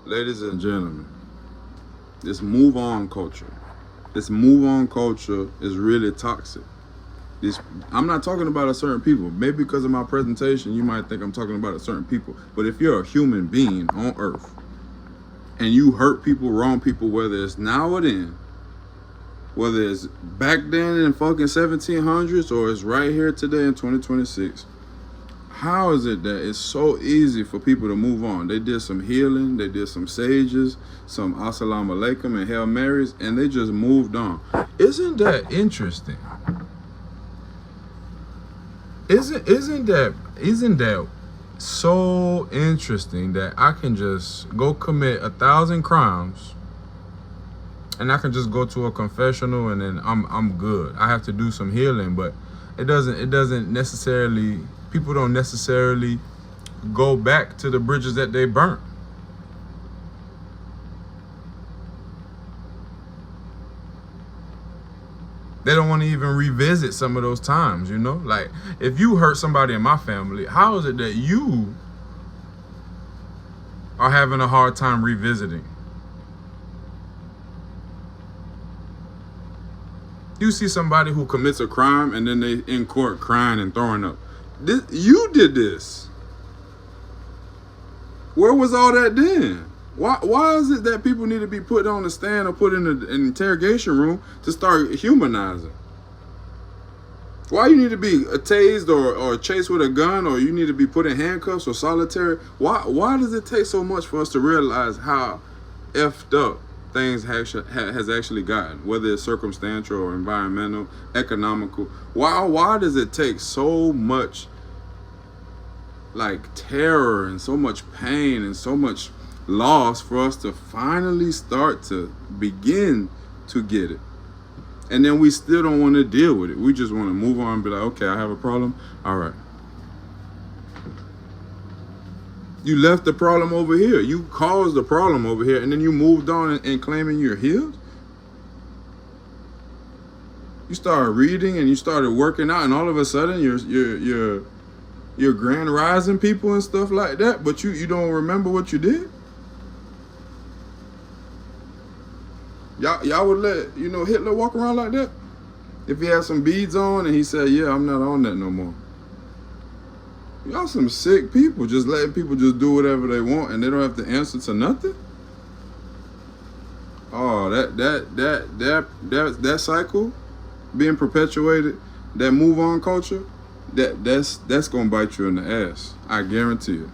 Ladies and gentlemen, this move on culture. This move on culture is really toxic. This, I'm not talking about a certain people. Maybe because of my presentation, you might think I'm talking about a certain people. But if you're a human being on earth and you hurt people, wrong people, whether it's now or then, whether it's back then in fucking 1700s or it's right here today in 2026, how is it that it's so easy for people to move on? They did some healing, they did some sages, some assalamu alaikum and Hail Marys, and they just moved on. Isn't that interesting? Isn't that so interesting that I can just go commit 1,000 crimes and I can just go to a confessional and then I'm good. I have to do some healing, but it doesn't necessarily, people don't necessarily go back to the bridges that they burnt. They don't want to even revisit some of those times, you know? Like, if you hurt somebody in my family, how is it that you are having a hard time revisiting? You see somebody who commits a crime and then they in court crying and throwing up. You did this. Where was all that then? Why is it that people need to be put on the stand or put in an interrogation room to start humanizing? Why you need to be tased or chased with a gun, or you need to be put in handcuffs or solitary? Why does it take so much for us to realize how effed up things has actually gotten, whether it's circumstantial or environmental, economical? Why does it take so much like terror and so much pain and so much loss for us to finally start to begin to get it? And then we still don't want to deal with it. We just want to move on and be like, okay, I have a problem. All right. You left the problem over here. You caused the problem over here, and then you moved on and claiming you're healed. You started reading and you started working out, and all of a sudden you're grand rising people and stuff like that, but you don't remember what you did. Y'all would let, Hitler walk around like that? If he had some beads on and he said, yeah, I'm not on that no more. Y'all some sick people, just letting people just do whatever they want and they don't have to answer to nothing? Oh, that cycle being perpetuated, that move on culture, that's gonna bite you in the ass. I guarantee you.